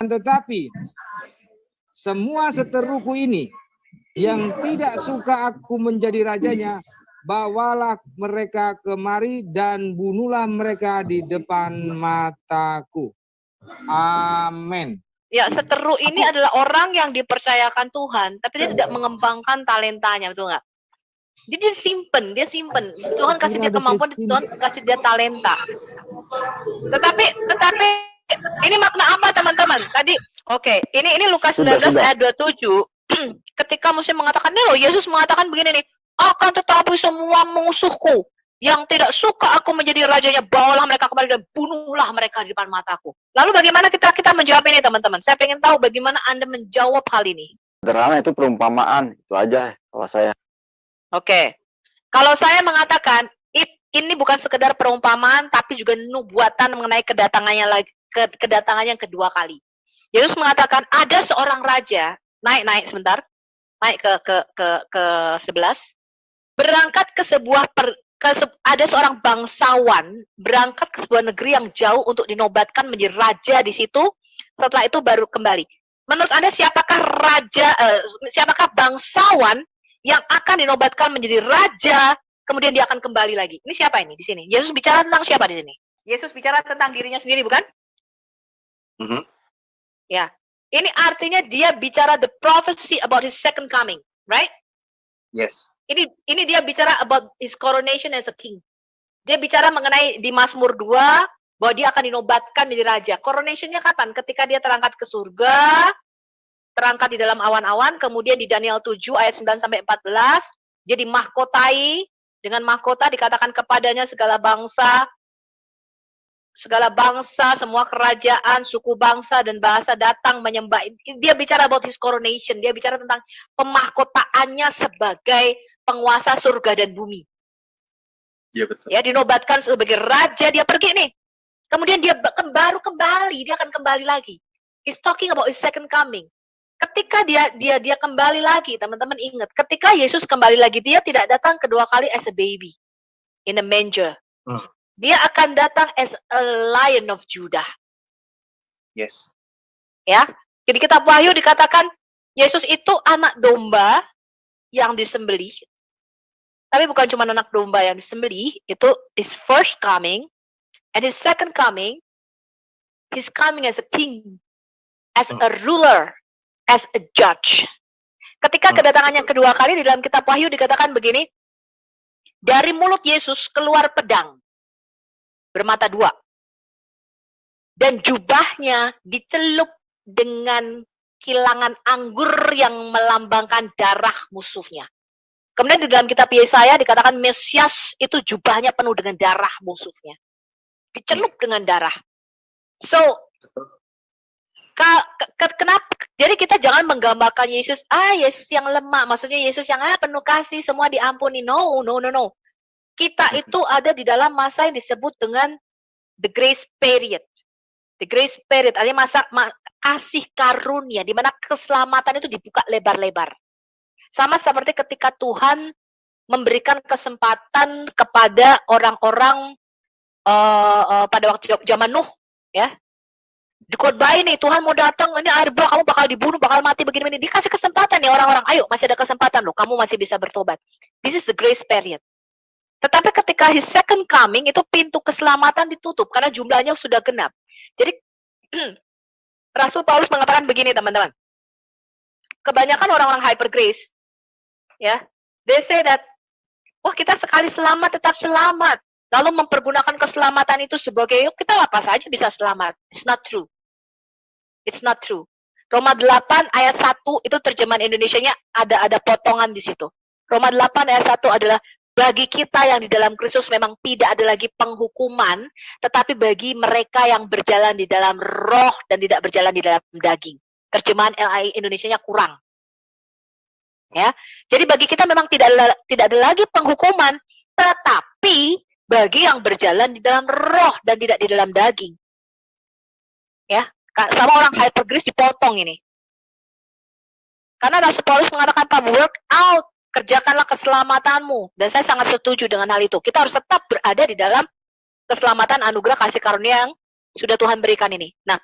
tetapi semua seteruku ini yang tidak suka aku menjadi rajanya, bawalah mereka kemari dan bunuhlah mereka di depan mataku. Amin. Ya, seteru ini adalah orang yang dipercayakan Tuhan, tapi dia tidak mengembangkan talentanya, betul nggak? Jadi dia simpen. Tuhan kasih dia kemampuan, Tuhan kasih dia talenta. Tetapi ini makna apa, teman-teman? Tadi, ini Lukas 19 ayat 27. Ketika Musa mengatakan, nih loh, Yesus mengatakan begini nih, akan tetapi semua musuhku yang tidak suka aku menjadi rajanya, bawalah mereka kembali dan bunuhlah mereka di depan mataku. Lalu bagaimana kita menjawab ini, teman-teman? Saya ingin tahu bagaimana Anda menjawab hal ini. Sederhana, itu perumpamaan. Itu aja kalau saya. Oke. Kalau saya mengatakan, ini bukan sekedar perumpamaan, tapi juga nubuatan mengenai kedatangannya yang kedua kali. Yesus mengatakan, ada seorang raja, naik sebentar, naik ke 11, berangkat ke sebuah ada seorang bangsawan berangkat ke sebuah negeri yang jauh untuk dinobatkan menjadi raja di situ. Setelah itu baru kembali. Menurut Anda siapakah siapakah bangsawan yang akan dinobatkan menjadi raja, kemudian dia akan kembali lagi? Ini siapa ini di sini? Yesus bicara tentang siapa di sini? Yesus bicara tentang dirinya sendiri, bukan? Ya. Ini artinya dia bicara the prophecy about his second coming, right? Yes. Ini dia bicara about his coronation as a king. Dia bicara mengenai di Mazmur 2 bahwa dia akan dinobatkan menjadi raja. Coronationnya kapan? Ketika dia terangkat ke surga, terangkat di dalam awan-awan, kemudian di Daniel 7 ayat 9 sampai 14, dia dimahkotai, dengan mahkota dikatakan kepadanya segala bangsa, semua kerajaan, suku bangsa dan bahasa datang menyembah. Dia bicara about his coronation. Dia bicara tentang pemahkotaannya sebagai penguasa surga dan bumi. Iya, betul. Ya, dinobatkan sebagai raja, dia pergi nih. Kemudian dia baru kembali, dia akan kembali lagi. He's talking about his second coming. Ketika dia kembali lagi, teman-teman ingat, ketika Yesus kembali lagi, dia tidak datang kedua kali as a baby in a manger. Dia akan datang as a Lion of Judah. Yes. Ya, jadi kitab Wahyu dikatakan Yesus itu anak domba yang disembelih. Tapi bukan cuma anak domba yang disembelih, itu his first coming, and his second coming, he's coming as a king, as a ruler, as a judge. Ketika kedatangan yang kedua kali di dalam kitab Wahyu dikatakan begini, dari mulut Yesus keluar pedang bermata dua. Dan jubahnya dicelup dengan kilangan anggur yang melambangkan darah musuhnya. Kemudian di dalam kitab Yesaya dikatakan Mesias itu jubahnya penuh dengan darah musuhnya. Dicelup dengan darah. So, kenapa? Jadi kita jangan menggambarkan Yesus, Yesus yang lemah. Maksudnya Yesus yang penuh kasih, semua diampuni. No. Kita itu ada di dalam masa yang disebut dengan the grace period. The grace period artinya masa kasih karunia, di mana keselamatan itu dibuka lebar-lebar. Sama seperti ketika Tuhan memberikan kesempatan kepada orang-orang pada waktu zaman Nuh, ya. Dikhotbahin nih, Tuhan mau datang, ini air bah, kamu bakal dibunuh, bakal mati begini-begini. Dikasih kesempatan nih orang-orang, ayo masih ada kesempatan loh, kamu masih bisa bertobat. This is the grace period. Tetapi ketika his second coming, itu pintu keselamatan ditutup karena jumlahnya sudah genap. Jadi Rasul Paulus mengatakan begini, teman-teman. Kebanyakan orang-orang hyper grace, ya, they say that, wah kita sekali selamat tetap selamat. Lalu mempergunakan keselamatan itu sebagai, yuk kita apa saja bisa selamat. It's not true. It's not true. Roma 8 ayat 1 itu terjemahan Indonesianya ada potongan di situ. Roma 8 ayat 1 adalah bagi kita yang di dalam Kristus memang tidak ada lagi penghukuman, tetapi bagi mereka yang berjalan di dalam roh dan tidak berjalan di dalam daging. Terjemahan LAI Indonesianya kurang. Ya. Jadi bagi kita memang tidak ada lagi penghukuman, tetapi bagi yang berjalan di dalam roh dan tidak di dalam daging. Ya, sama orang hyper grace dipotong ini. Karena Rasul Paulus mengatakan, work out, kerjakanlah keselamatanmu. Dan saya sangat setuju dengan hal itu. Kita harus tetap berada di dalam keselamatan anugerah kasih karunia yang sudah Tuhan berikan ini. Nah,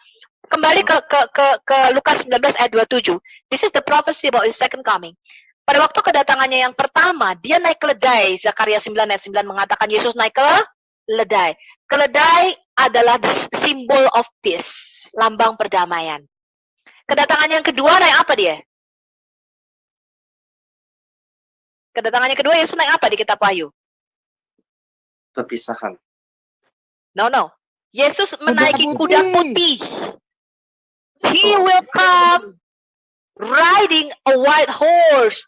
Kembali ke Lukas 19 ayat 27. This is the prophecy about his second coming. Pada waktu kedatangannya yang pertama, dia naik keledai. Zakaria 9 ayat 9 mengatakan Yesus naik ke keledai. Keledai adalah the symbol of peace, lambang perdamaian. Kedatangan yang kedua naik apa dia? Kedatangan yang kedua Yesus naik apa di kitab Wahyu? Perpisahan. No. Yesus menaiki kuda putih. He will come riding a white horse.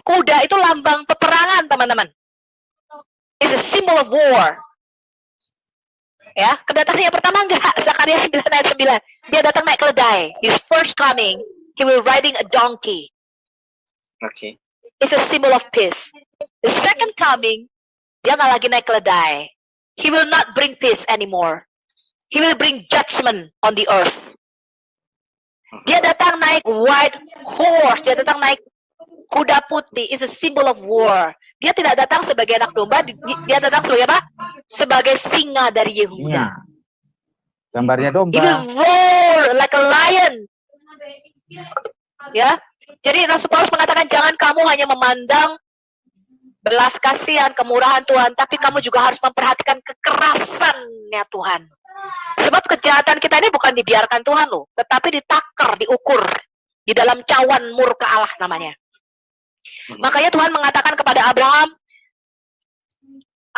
Kuda itu lambang peperangan, teman-teman. It's a symbol of war. Ya, kedatangan yang pertama enggak. Zakaria 9 ayat 9. Dia datang naik keledai. His first coming, he will riding a donkey. Okay. It's a symbol of peace. The second coming, dia nggak lagi naik keledai. He will not bring peace anymore. He will bring judgment on the earth. Dia datang naik white horse. Dia datang naik kuda putih. Is a symbol of war. Dia tidak datang sebagai anak domba. Dia datang sebagai apa? Sebagai singa dari Yehuda. Singa. Gambarnya He domba. will roar like a lion. Ya. Jadi Rasul Paulus mengatakan jangan kamu hanya memandang belas kasihan, kemurahan Tuhan, tapi kamu juga harus memperhatikan kekerasannya Tuhan. Sebab kejahatan kita ini bukan dibiarkan Tuhan loh, tetapi ditaker, diukur di dalam cawan murka Allah namanya. Makanya Tuhan mengatakan kepada Abraham,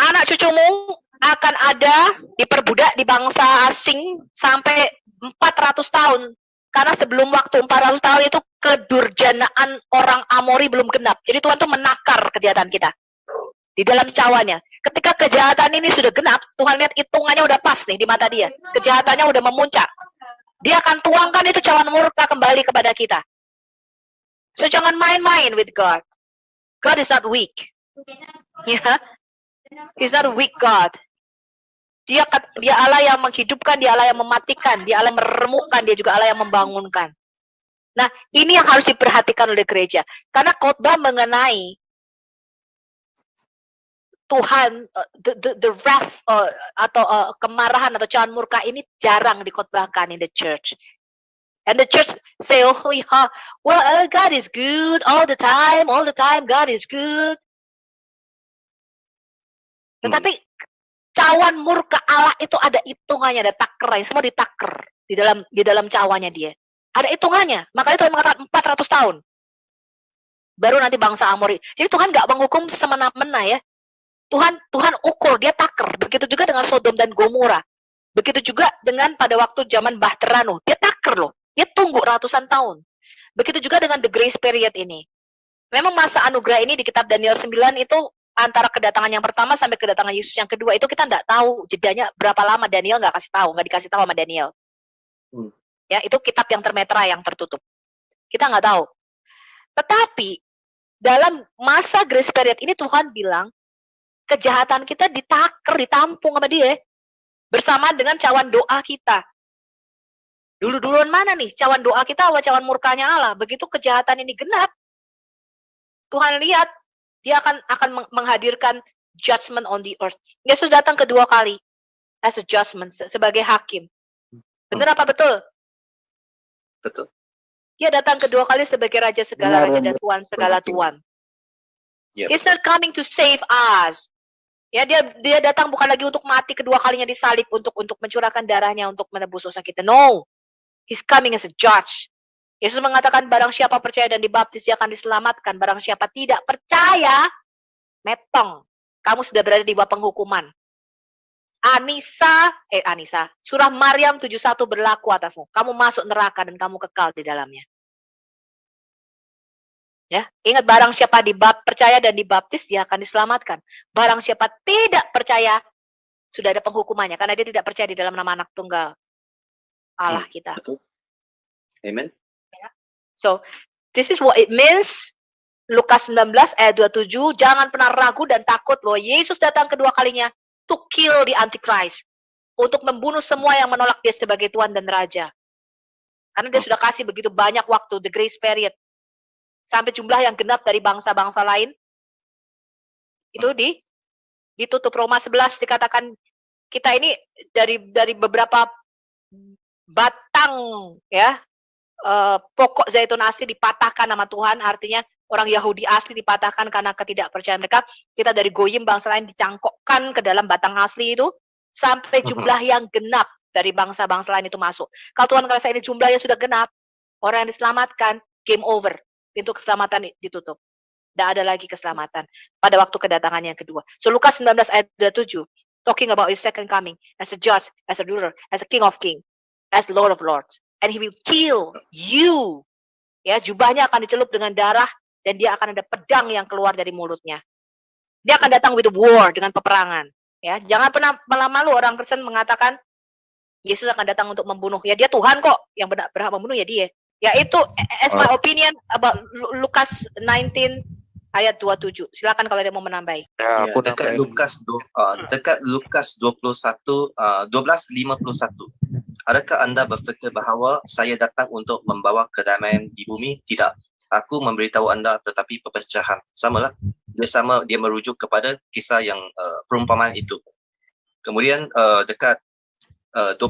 anak cucumu akan ada diperbudak di bangsa asing sampai 400 tahun. Karena sebelum waktu 400 tahun itu kedurjanaan orang Amori belum genap. Jadi Tuhan tuh menakar kejahatan kita di dalam cawannya. Ketika kejahatan ini sudah genap, Tuhan lihat hitungannya udah pas nih di mata dia. Kejahatannya udah memuncak. Dia akan tuangkan itu cawan murka kembali kepada kita. So jangan main-main with God. God is not weak. Ya, He's not a weak God. Dia Allah yang menghidupkan, dia Allah yang mematikan, dia Allah yang meremukkan, dia juga Allah yang membangunkan. Nah, ini yang harus diperhatikan oleh gereja. Karena khotbah mengenai Tuhan, the wrath atau kemarahan atau cawan murka ini jarang dikhotbahkan in the church. And the church say, oh yeah, well God is good all the time God is good. Tetapi cawan murka Allah itu ada hitungannya, ada takernya, semua ditaker di dalam cawannya dia. Ada hitungannya. Makanya Tuhan mengatakan 400 tahun. Baru nanti bangsa Amori. Jadi Tuhan nggak menghukum semena-mena ya. Tuhan ukur, dia taker. Begitu juga dengan Sodom dan Gomora. Begitu juga dengan pada waktu zaman Bahtera-Nuh. Dia taker loh. Dia tunggu ratusan tahun. Begitu juga dengan the grace period ini. Memang masa anugerah ini di kitab Daniel 9 itu antara kedatangan yang pertama sampai kedatangan Yesus yang kedua itu kita nggak tahu jedanya berapa lama. Daniel nggak dikasih tahu sama Daniel. Ya, itu kitab yang termetra, yang tertutup. Kita nggak tahu. Tetapi dalam masa grace period ini Tuhan bilang kejahatan kita ditaker, ditampung sama dia bersama dengan cawan doa kita. Duluan mana nih cawan doa kita atau cawan murkanya Allah? Begitu kejahatan ini genap, Tuhan lihat dia akan menghadirkan judgment on the earth. Yesus datang kedua kali as a judgment, sebagai hakim. Benar apa betul? Betul. Dia datang kedua kali sebagai raja segala raja dan tuan segala tuan. Yep. He's not coming to save us. Ya, dia datang bukan lagi untuk mati kedua kalinya disalib untuk mencurahkan darahnya untuk menebus dosa kita. No. He's coming as a judge. Yesus mengatakan barang siapa percaya dan dibaptis dia akan diselamatkan. Barang siapa tidak percaya, metong. Kamu sudah berada di bawah penghukuman. Anisa, surah Maryam 71 berlaku atasmu. Kamu masuk neraka dan kamu kekal di dalamnya. Ya, ingat barang siapa percaya dan dibaptis dia akan diselamatkan. Barang siapa tidak percaya sudah ada penghukumannya karena dia tidak percaya di dalam nama anak tunggal Allah kita. Betul. Amen. So, this is what it means. Lukas 19 ayat 27, jangan pernah ragu dan takut loh. Yesus datang kedua kalinya to kill the Antichrist. Untuk membunuh semua yang menolak dia sebagai Tuhan dan Raja. Karena dia sudah kasih begitu banyak waktu, the grace period. Sampai jumlah yang genap dari bangsa-bangsa lain. Itu ditutup. Roma 11 dikatakan kita ini dari beberapa batang ya pokok zaitun asli dipatahkan nama Tuhan, artinya orang Yahudi asli dipatahkan karena ketidakpercayaan mereka. Kita dari goyim bangsa lain dicangkokkan ke dalam batang asli itu sampai jumlah yang genap dari bangsa-bangsa lain itu masuk. Kalau Tuhan merasa ini jumlahnya sudah genap, orang yang diselamatkan, game over, pintu keselamatan ditutup. Tidak ada lagi keselamatan pada waktu kedatangan yang kedua. So Lukas 19 ayat 27, talking about his second coming as a judge, as a ruler, as a king of kings, as Lord of lords, and he will kill you. Ya, jubahnya akan dicelup dengan darah dan dia akan ada pedang yang keluar dari mulutnya. Dia akan datang with war, dengan peperangan. Ya, jangan pernah malu orang Kristen mengatakan Yesus akan datang untuk membunuh. Ya dia Tuhan kok, yang berhak membunuh ya dia. Ya itu as my opinion about Lukas 19 ayat 27. Silakan kalau ada mau menambahi. Ya, dekat Lukas 21 12:51. Adakah Anda berfikir bahawa saya datang untuk membawa kedamaian di bumi? Tidak. Aku memberitahu Anda tetapi perpecahan. Samalah. Dia merujuk kepada kisah yang perumpamaan itu. Kemudian dekat 25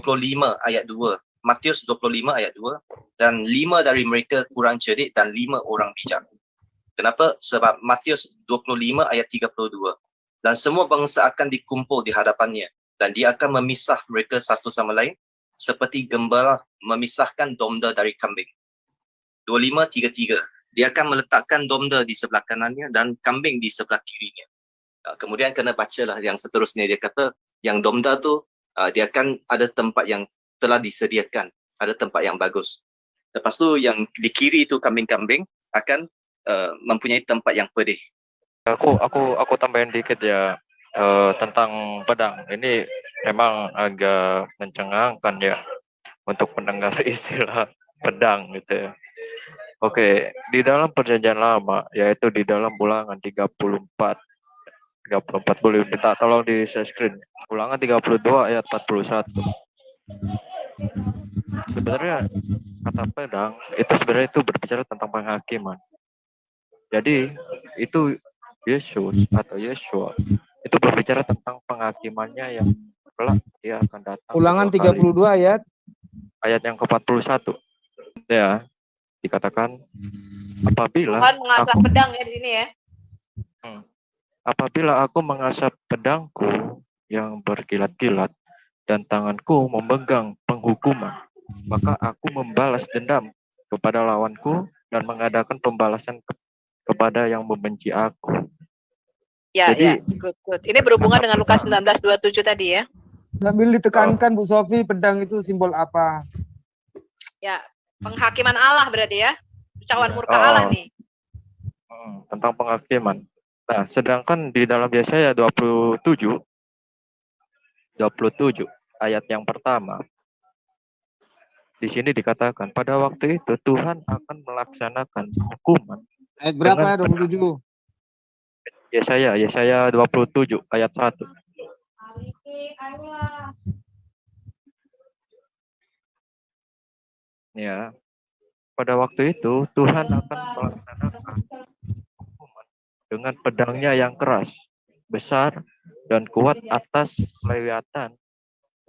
ayat 2. Matius 25 ayat 2. Dan 5 dari mereka kurang cerdik dan 5 orang bijak. Kenapa? Sebab Matius 25 ayat 32. Dan semua bangsa akan dikumpul di hadapannya. Dan dia akan memisah mereka satu sama lain. Seperti gembala memisahkan domba dari kambing. 25:33. Dia akan meletakkan domba di sebelah kanannya dan kambing di sebelah kirinya. Kemudian kena bacalah yang seterusnya. Dia kata yang domba tu dia akan ada tempat yang telah disediakan, ada tempat yang bagus. Lepas tu yang di kiri itu kambing-kambing akan mempunyai tempat yang pedih. Aku tambahin dikit ya tentang pedang. Ini memang agak mencengangkan ya untuk mendengar istilah pedang gitu ya. Oke, di dalam perjanjian lama yaitu di dalam Ulangan 34 boleh minta tolong di share screen. Ulangan 32 ayat 41. Sebenarnya kata pedang itu sebenarnya itu berbicara tentang penghakiman. Jadi itu Yesus atau Yeshua itu berbicara tentang penghakimannya yang kelak dia akan datang. Ulangan 32 ayat yang ke-41. Ya, dikatakan apabila Tuhan mengasah pedang ya di sini ya. Apabila aku mengasah pedangku yang berkilat-kilat dan tanganku memegang penghukuman, maka aku membalas dendam kepada lawanku dan mengadakan pembalasan kepada yang membenci aku. Ya, jadi, good. Ini berhubungan dengan Lukas 19:27 tadi ya. Sambil ditekankan Bu Sofi, pedang itu simbol apa? Ya, penghakiman Allah berarti ya. Cawan murka Allah nih. Tentang penghakiman. Nah, sedangkan di dalam Yesaya 27 ayat yang pertama, di sini dikatakan pada waktu itu Tuhan akan melaksanakan hukuman. Ayat berapa? 27. Yesaya 27 ayat 1. Ya. Pada waktu itu Tuhan akan melaksanakan hukuman dengan pedangnya yang keras, besar dan kuat atas Lewiatan,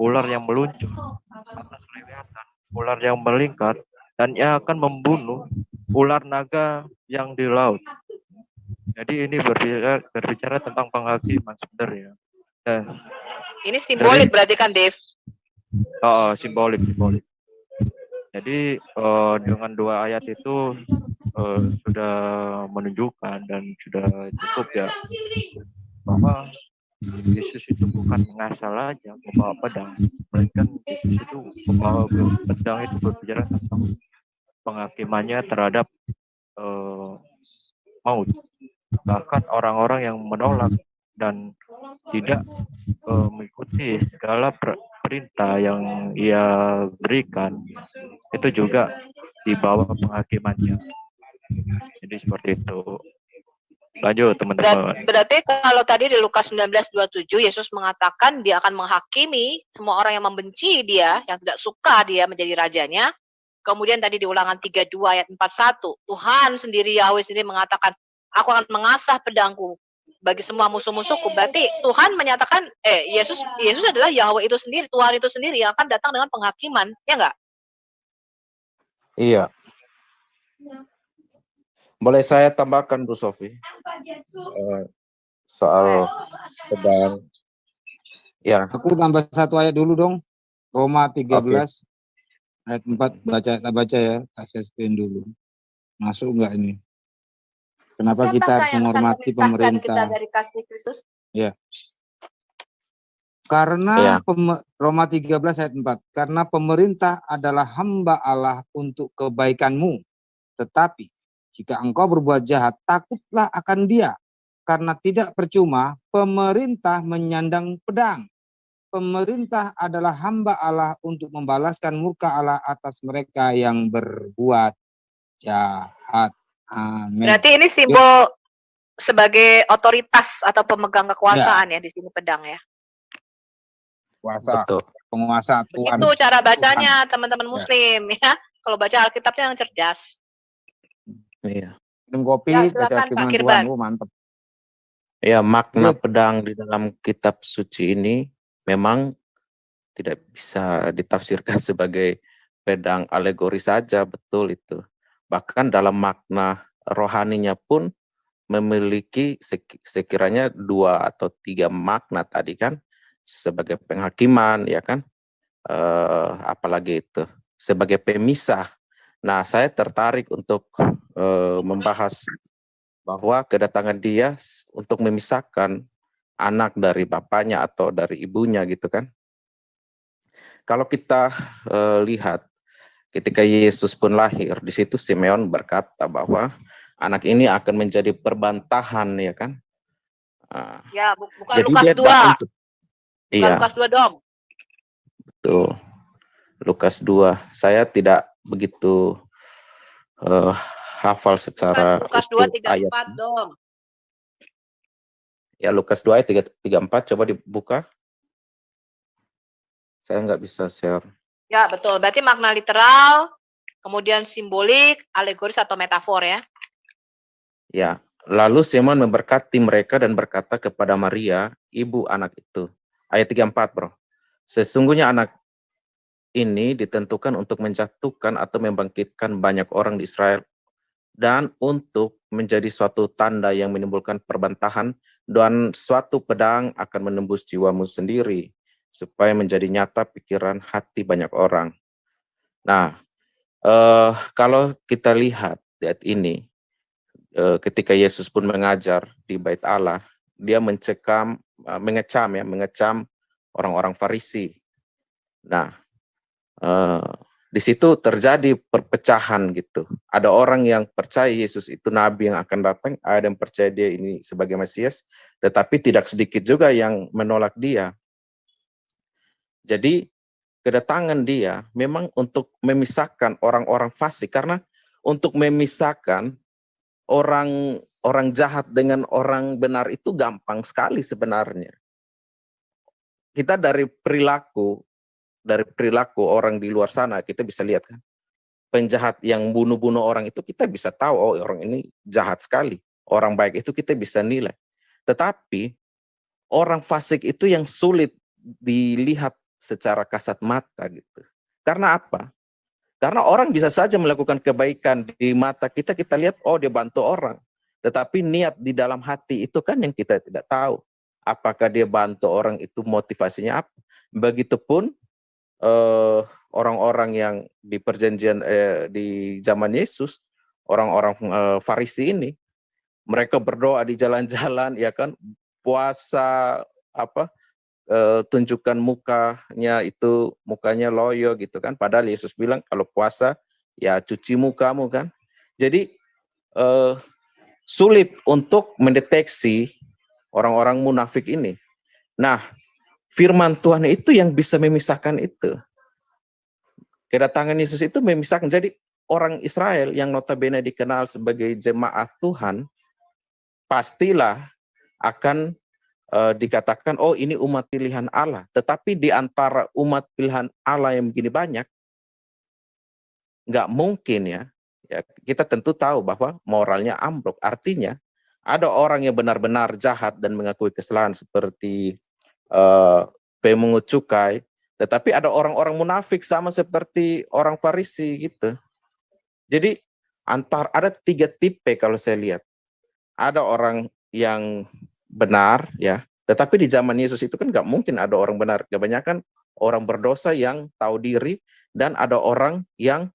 ular yang meluncur, atas Lewiatan, ular yang melingkar, dan ia akan membunuh ular naga yang di laut. Jadi ini berbicara tentang penghakiman sebenarnya. Ini simbolik berarti kan, Dave? Simbolik. Jadi dengan dua ayat itu sudah menunjukkan dan sudah cukup ya bahwa Yesus itu bukan mengasal aja membawa pedang, melainkan Yesus itu membawa pedang itu berbicara tentang penghakimannya terhadap maut. Bahkan orang-orang yang menolak dan tidak mengikuti segala perintah yang ia berikan itu juga di bawah penghakimannya. Jadi seperti itu. Lanjut teman-teman. Berarti kalau tadi di Lukas 19:27 Yesus mengatakan dia akan menghakimi semua orang yang membenci dia, yang tidak suka dia menjadi rajanya. Kemudian tadi di Ulangan 32 ayat 41 Tuhan sendiri, Yahweh sendiri mengatakan, aku akan mengasah pedangku bagi semua musuh-musuhku. Berarti Tuhan menyatakan, Yesus adalah Yahweh itu sendiri, Tuhan itu sendiri yang akan datang dengan penghakiman, ya enggak? Iya. Boleh saya tambahkan, Bu Sofi? Soal pedang. Ya, Aku tambah satu ayat dulu dong. Roma 13 ayat 4 baca ya, kasih screen dulu. Masuk enggak ini? Kenapa kita harus menghormati pemerintah? Kita dari kasih Kristus? Ya. Karena Roma 13 ayat 4, karena pemerintah adalah hamba Allah untuk kebaikanmu. Tetapi jika engkau berbuat jahat, takutlah akan dia. Karena tidak percuma pemerintah menyandang pedang. Pemerintah adalah hamba Allah untuk membalaskan murka Allah atas mereka yang berbuat jahat. Amin. Berarti ini simbol sebagai otoritas atau pemegang kekuasaan ya di sini pedang ya. Kuasa, betul. penguasa Tuhan. Itu cara bacanya teman-teman Muslim ya. Kalau baca Alkitabnya yang cerdas. Iya. Minum kopi, Ya, baca silakan, firman Pak Tuhan. Kirban. Mantap. Ya, makna pedang di dalam kitab suci ini memang tidak bisa ditafsirkan sebagai pedang alegori saja, betul itu. Bahkan dalam makna rohaninya pun memiliki sekiranya 2 atau 3 makna tadi kan, sebagai penghakiman ya kan, apalagi itu sebagai pemisah. Nah, saya tertarik untuk membahas bahwa kedatangan dia untuk memisahkan anak dari bapaknya atau dari ibunya gitu kan. Kalau kita lihat ketika Yesus pun lahir, di situ Simeon berkata bahwa anak ini akan menjadi perbantahan ya kan. Ya, bukan Jadi Lukas dia 2. untuk, Bukan iya, Lukas 2 dong. betul. Lukas 2. Saya tidak begitu hafal secara Lukas utuh 2 ayat. 34 dong. Ya, Lukas 2 ayat 34 coba dibuka. Saya nggak bisa share. Ya, betul. Berarti makna literal, kemudian simbolik, alegoris atau metafor ya. Ya, lalu Simon memberkati mereka dan berkata kepada Maria, ibu anak itu. Ayat 34, Bro. Sesungguhnya anak ini ditentukan untuk menjatuhkan atau membangkitkan banyak orang di Israel dan untuk menjadi suatu tanda yang menimbulkan perbantahan dan suatu pedang akan menembus jiwamu sendiri supaya menjadi nyata pikiran hati banyak orang. Nah, kalau kita lihat ayat ini, ketika Yesus pun mengajar di Bait Allah, dia mengecam orang-orang Farisi. Nah, di situ terjadi perpecahan gitu. Ada orang yang percaya Yesus itu nabi yang akan datang, ada yang percaya dia ini sebagai Mesias, tetapi tidak sedikit juga yang menolak dia. Jadi kedatangan dia memang untuk memisahkan orang-orang fasik, karena untuk memisahkan orang jahat dengan orang benar itu gampang sekali sebenarnya. Kita dari perilaku orang di luar sana kita bisa lihat kan, penjahat yang bunuh-bunuh orang itu kita bisa tahu, oh orang ini jahat sekali. Orang baik itu kita bisa nilai. Tetapi orang fasik itu yang sulit dilihat secara kasat mata gitu. Karena apa? Karena orang bisa saja melakukan kebaikan di mata kita, kita lihat oh dia bantu orang. Tetapi niat di dalam hati itu kan yang kita tidak tahu. Apakah dia bantu orang itu motivasinya apa? Begitupun orang-orang yang di perjanjian di zaman Yesus, orang-orang Farisi ini, mereka berdoa di jalan-jalan ya kan, puasa tunjukkan mukanya loyo gitu kan, padahal Yesus bilang kalau puasa ya cuci mukamu kan. Jadi sulit untuk mendeteksi orang-orang munafik ini. Nah, firman Tuhan itu yang bisa memisahkan itu. Kedatangan Yesus itu memisahkan. Jadi orang Israel yang notabene dikenal sebagai jemaat Tuhan, pastilah akan dikatakan, oh ini umat pilihan Allah. Tetapi di antara umat pilihan Allah yang begini banyak, nggak mungkin ya, kita tentu tahu bahwa moralnya ambruk. Artinya Ada orang yang benar-benar jahat dan mengakui kesalahan seperti pemungut cukai, tetapi ada orang-orang munafik sama seperti orang Farisi gitu. Jadi ada 3 tipe kalau saya lihat. Ada orang yang benar ya, tetapi di zaman Yesus itu kan nggak mungkin ada orang benar. Kebanyakan orang berdosa yang tahu diri, dan ada orang yang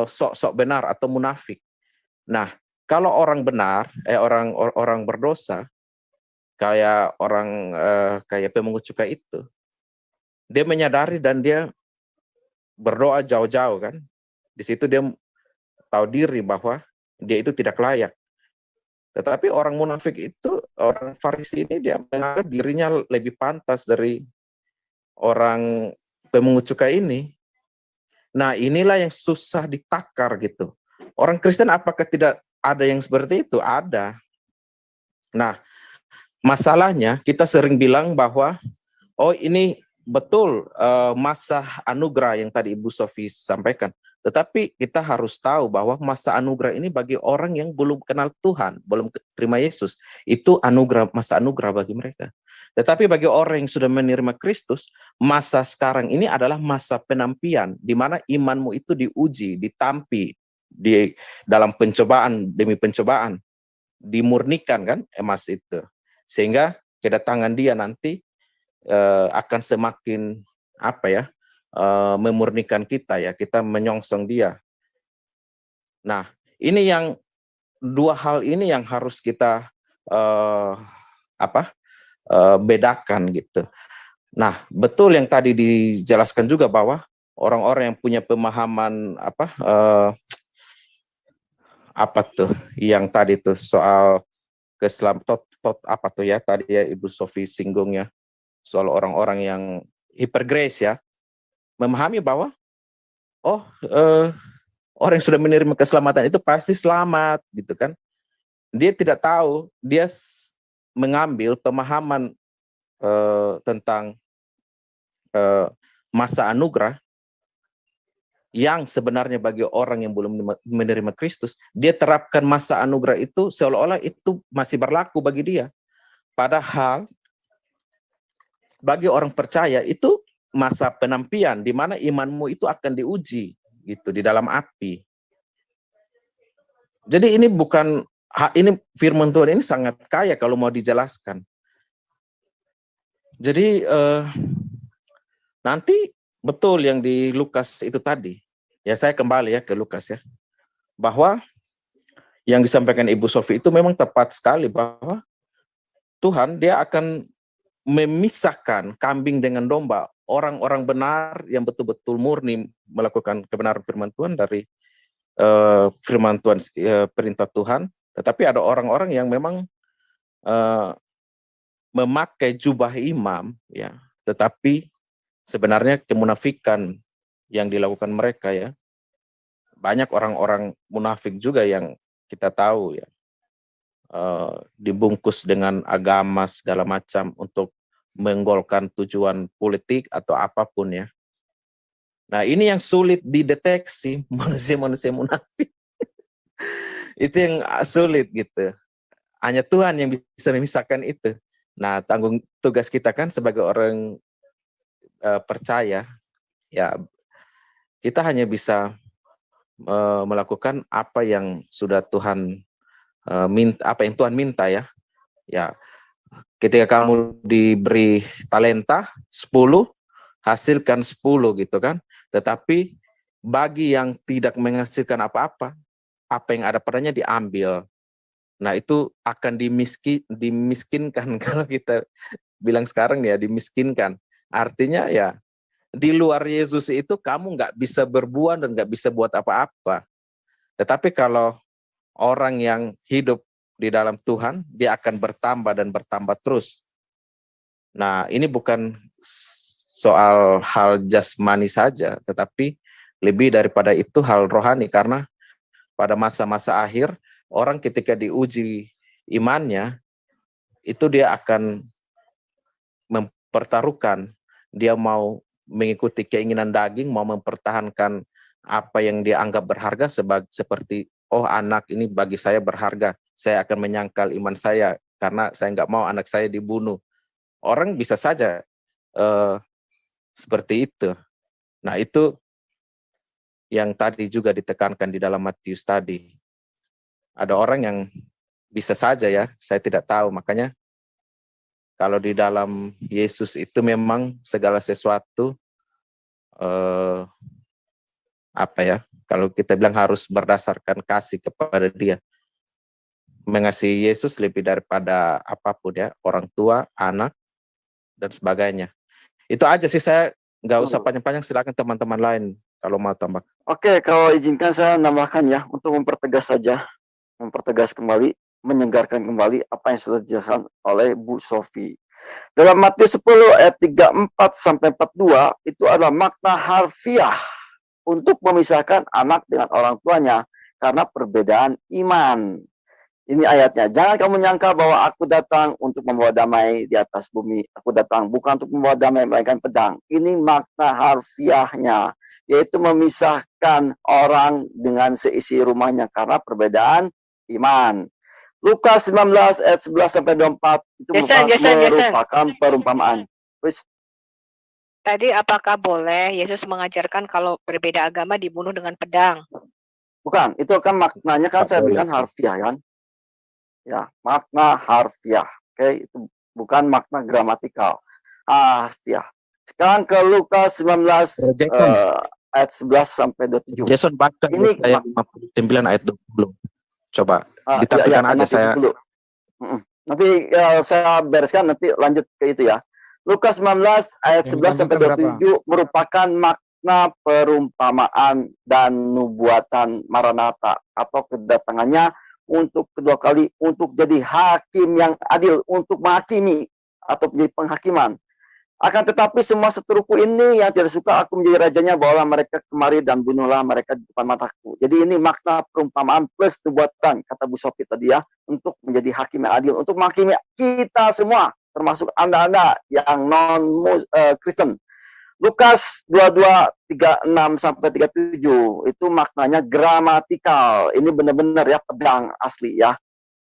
sok-sok benar atau munafik. Nah, kalau orang benar, orang berdosa, kayak orang kayak pemungut cukai itu, dia menyadari dan dia berdoa jauh-jauh kan. Di situ dia tahu diri bahwa dia itu tidak layak. Tetapi orang munafik itu, orang Farisi ini, dia menganggap dirinya lebih pantas dari orang pemungut cukai ini. Nah, inilah yang susah ditakar gitu. Orang Kristen apakah tidak ada yang seperti itu? Ada. Nah, masalahnya kita sering bilang bahwa oh ini betul masa anugerah yang tadi Ibu Sofi sampaikan. Tetapi kita harus tahu bahwa masa anugerah ini bagi orang yang belum kenal Tuhan, belum terima Yesus, itu anugerah, masa anugerah bagi mereka. Tetapi bagi orang yang sudah menerima Kristus, masa sekarang ini adalah masa penampian, di mana imanmu itu diuji, ditampi di dalam pencobaan demi pencobaan, dimurnikan kan emas itu, sehingga kedatangan Dia nanti akan semakin memurnikan kita ya, kita menyongsong Dia. Nah, ini yang 2 hal ini yang harus kita bedakan gitu. Nah, betul yang tadi dijelaskan juga bahwa orang-orang yang punya pemahaman yang tadi tuh soal tadi ya Ibu Sofi singgung ya, soal orang-orang yang hipergrace ya, memahami bahwa orang yang sudah menerima keselamatan itu pasti selamat gitu kan. Dia tidak tahu, dia mengambil pemahaman tentang masa anugerah yang sebenarnya bagi orang yang belum menerima Kristus, dia terapkan masa anugerah itu seolah-olah itu masih berlaku bagi dia. Padahal bagi orang percaya itu masa penampian, di mana imanmu itu akan diuji gitu di dalam api. Jadi ini firman Tuhan ini sangat kaya kalau mau dijelaskan. Jadi nanti betul yang di Lukas itu tadi. Ya saya kembali ya ke Lukas ya. Bahwa yang disampaikan Ibu Sofi itu memang tepat sekali, bahwa Tuhan Dia akan memisahkan kambing dengan domba. Orang-orang benar yang betul-betul murni melakukan kebenaran firman Tuhan dari firman Tuhan, perintah Tuhan. Tetapi ada orang-orang yang memang memakai jubah imam ya, tetapi sebenarnya kemunafikan yang dilakukan mereka ya. Banyak orang-orang munafik juga yang kita tahu ya, dibungkus dengan agama segala macam untuk menggolkan tujuan politik atau apapun ya. Nah, ini yang sulit dideteksi, manusia-manusia munafik. Itu yang sulit gitu. Hanya Tuhan yang bisa memisahkan itu. Nah, tugas kita kan sebagai orang percaya, ya kita hanya bisa melakukan apa yang sudah Tuhan minta, apa yang Tuhan minta ya. Ya, ketika kamu diberi talenta 10, hasilkan 10 gitu kan. Tetapi bagi yang tidak menghasilkan apa-apa, apa yang ada padanya diambil. Nah, itu akan dimiskinkan kalau kita bilang sekarang ya, dimiskinkan. Artinya ya, di luar Yesus itu kamu nggak bisa berbuat dan nggak bisa buat apa-apa. Tetapi kalau orang yang hidup di dalam Tuhan, dia akan bertambah dan bertambah terus. Nah, ini bukan soal hal jasmani saja, tetapi lebih daripada itu hal rohani, karena pada masa-masa akhir, orang ketika diuji imannya, itu dia akan mempertaruhkan, dia mau mengikuti keinginan daging, mau mempertahankan apa yang dia anggap berharga seperti, oh anak ini bagi saya berharga, saya akan menyangkal iman saya karena saya nggak mau anak saya dibunuh. Orang bisa saja seperti itu. Nah, itu yang tadi juga ditekankan di dalam Matius tadi. Ada orang yang bisa saja ya, saya tidak tahu. Makanya kalau di dalam Yesus itu memang segala sesuatu kalau kita bilang harus berdasarkan kasih kepada Dia. Mengasihi Yesus lebih daripada apapun ya, orang tua, anak, dan sebagainya. Itu aja sih, saya nggak usah panjang-panjang, silakan teman-teman lain kalau mau tambah. Oke, kalau izinkan saya nambahkan ya, untuk mempertegas saja, mempertegas kembali, menyegarkan kembali apa yang sudah dijelaskan oleh Bu Sofi. Dalam Matius 10 ayat 34 sampai 42 itu adalah makna harfiah untuk memisahkan anak dengan orang tuanya karena perbedaan iman. Ini ayatnya. Jangan kamu nyangka bahwa aku datang untuk membawa damai di atas bumi. Aku datang bukan untuk membawa damai, melainkan pedang. Ini makna harfiahnya, yaitu memisahkan orang dengan seisi rumahnya karena perbedaan iman. Lukas 19 ayat 11 sampai 24 itu merupakan perumpamaan. Tadi apakah boleh Yesus mengajarkan kalau berbeda agama dibunuh dengan pedang? Bukan, itu kan maknanya kan saya berikan harfiah kan. Ya, makna harfiah. Oke, itu bukan makna gramatikal. Harfiah. Sekarang ke Lukas 19 ayat 11 sampai 27. Jason baca ini ayat 59 ayat 20. Coba ditampilkan aja saya. Nanti saya bereskan, nanti lanjut ke itu ya. Lukas 19 ayat 11 sampai 27 merupakan makna perumpamaan dan nubuatan Maranatha atau kedatangannya untuk kedua kali untuk jadi hakim yang adil, untuk menghakimi atau menjadi penghakiman. Akan tetapi semua seteruku ini yang tidak suka aku menjadi rajanya, bawalah mereka kemari dan bunuhlah mereka di depan mataku. Jadi ini makna perumpamaan plus nubuatan, kata Bu Sofi tadi ya, untuk menjadi hakim yang adil, untuk menghakimi kita semua, termasuk Anda-Anda yang non-Kristen. Lukas 22, 36 sampai 37 itu maknanya gramatikal. Ini benar-benar ya pedang asli ya.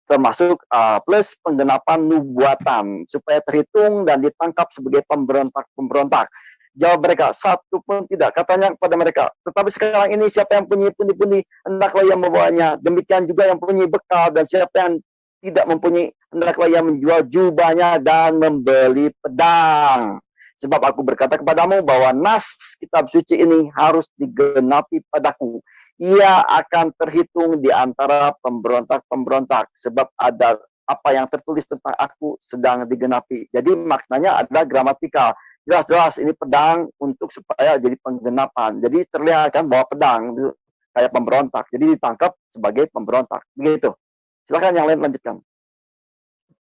Termasuk plus penggenapan nubuatan supaya terhitung dan ditangkap sebagai pemberontak. Jawab mereka, satu pun tidak. Katanya kepada mereka, tetapi sekarang ini siapa yang punya pundi-pundi, hendaklah yang membawanya. Demikian juga yang punya bekal, dan siapa yang tidak mempunyai, hendaklah yang menjual jubahnya dan membeli pedang. Sebab aku berkata kepadamu bahwa nas kitab suci ini harus digenapi padaku. Ia akan terhitung di antara pemberontak-pemberontak. Sebab ada apa yang tertulis tentang aku sedang digenapi. Jadi maknanya adalah gramatikal. Jelas-jelas ini pedang untuk supaya jadi penggenapan. Jadi terlihat kan bahwa pedang kayak pemberontak. Jadi ditangkap sebagai pemberontak. Begitu. Silakan yang lain lanjutkan.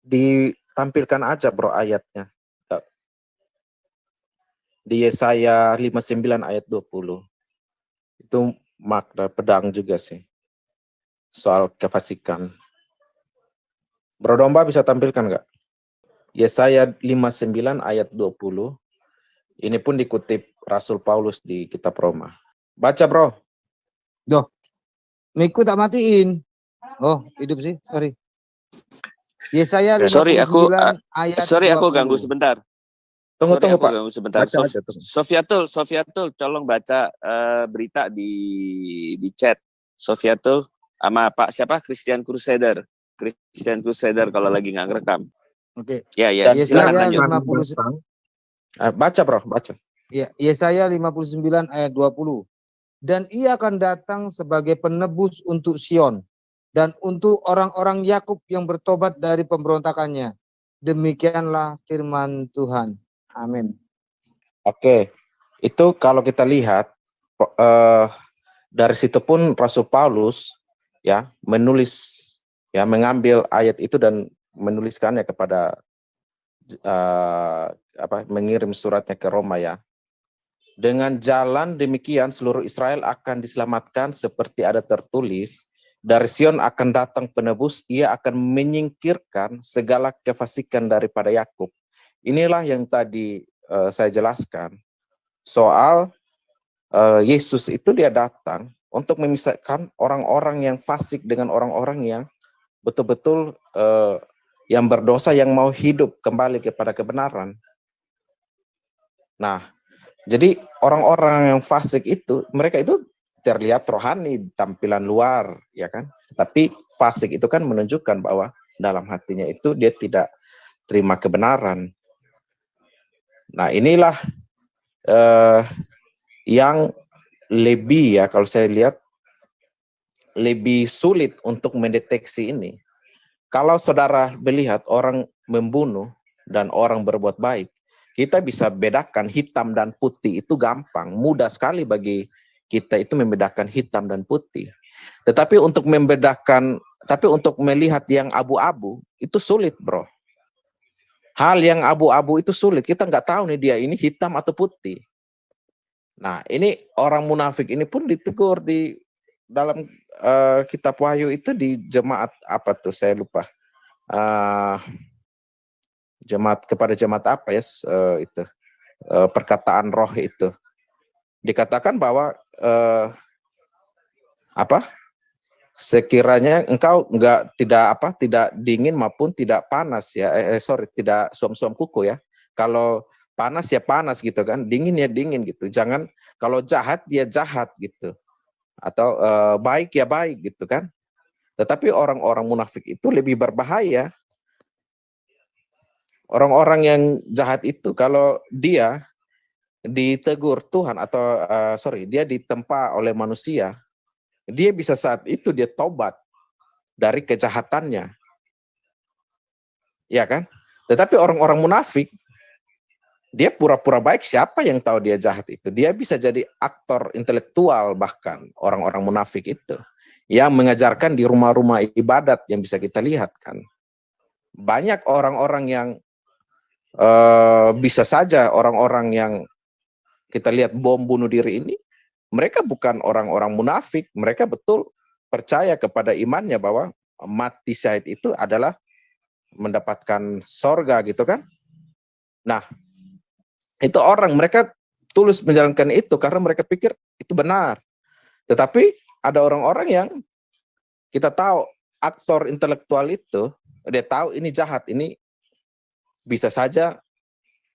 Ditampilkan aja bro ayatnya. Di Yesaya 59 ayat 20. Itu makna pedang juga sih. Soal kefasikan. Bro Domba bisa tampilkan nggak? Yesaya 59 ayat 20. Ini pun dikutip Rasul Paulus di kitab Roma. Baca bro. Doh, Miku tak matiin. Oh, hidup sih, sorry. Yesaya 59 ayat 20. Aku ganggu sebentar. Tunggu Pak. Ganggu sebentar. Sofiatul, tolong baca berita di chat. Sofiatul sama Pak siapa? Christian Crusader kalau lagi nggak ngerekam. Oke. Ya, silakan lanjut. Baca bro, baca. Ya, Yesaya 59 ayat 20. Dan ia akan datang sebagai penebus untuk Sion dan untuk orang-orang Yakub yang bertobat dari pemberontakannya. Demikianlah firman Tuhan. Amin. Oke, itu kalau kita lihat dari situ pun Rasul Paulus ya menulis ya mengambil ayat itu dan menuliskannya kepada mengirim suratnya ke Roma ya. Dengan jalan demikian seluruh Israel akan diselamatkan seperti ada tertulis, dari Sion akan datang penebus, ia akan menyingkirkan segala kefasikan daripada Yakub. Inilah yang tadi saya jelaskan soal Yesus itu dia datang untuk memisahkan orang-orang yang fasik dengan orang-orang yang betul-betul yang berdosa yang mau hidup kembali kepada kebenaran. Nah, jadi orang-orang yang fasik itu, mereka itu terlihat rohani, tampilan luar, ya kan? Tapi fasik itu kan menunjukkan bahwa dalam hatinya itu dia tidak terima kebenaran. Nah, inilah yang lebih, ya kalau saya lihat, lebih sulit untuk mendeteksi ini. Kalau saudara melihat orang membunuh dan orang berbuat baik, kita bisa bedakan hitam dan putih itu gampang, mudah sekali bagi kita itu membedakan hitam dan putih. Tetapi untuk melihat yang abu-abu itu sulit, bro. Hal yang abu-abu itu sulit, kita nggak tahu nih dia ini hitam atau putih. Nah, ini orang munafik ini pun ditegur di dalam kitab Wahyu itu di jemaat apa tuh, saya lupa. Jemaat kepada jemaat apa ya, itu perkataan roh itu dikatakan bahwa sekiranya engkau tidak dingin maupun tidak panas ya, tidak suam-suam kuku ya. Kalau panas ya panas gitu kan, dingin ya dingin gitu. Jangan, kalau jahat ya jahat gitu, atau baik ya baik gitu kan. Tetapi orang-orang munafik itu lebih berbahaya. Orang-orang yang jahat itu kalau dia ditegur Tuhan atau dia ditempa oleh manusia, dia bisa saat itu dia tobat dari kejahatannya. Ya kan? Tetapi orang-orang munafik, dia pura-pura baik, siapa yang tahu dia jahat itu? Dia bisa jadi aktor intelektual, bahkan orang-orang munafik itu yang mengajarkan di rumah-rumah ibadat yang bisa kita lihat kan. Banyak orang-orang yang bisa saja orang-orang yang kita lihat bom bunuh diri ini, mereka bukan orang-orang munafik, mereka betul percaya kepada imannya bahwa mati syahid itu adalah mendapatkan sorga gitu kan. Nah, itu orang, mereka tulus menjalankan itu karena mereka pikir itu benar. Tetapi ada orang-orang yang kita tahu aktor intelektual itu, dia tahu ini jahat, ini bisa saja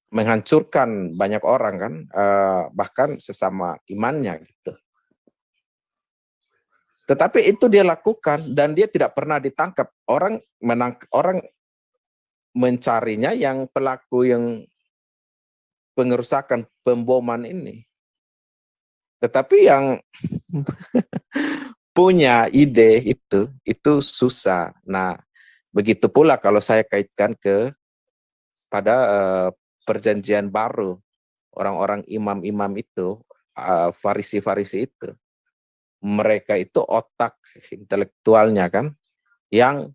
menghancurkan banyak orang kan, bahkan sesama imannya gitu. Tetapi itu dia lakukan dan dia tidak pernah ditangkap. Orang mencarinya yang pelaku yang pengerusakan, pemboman ini. Tetapi yang punya ide itu susah. Nah, begitu pula kalau saya kaitkan pada perjanjian baru, orang-orang imam-imam itu, farisi-farisi itu, mereka itu otak intelektualnya kan, yang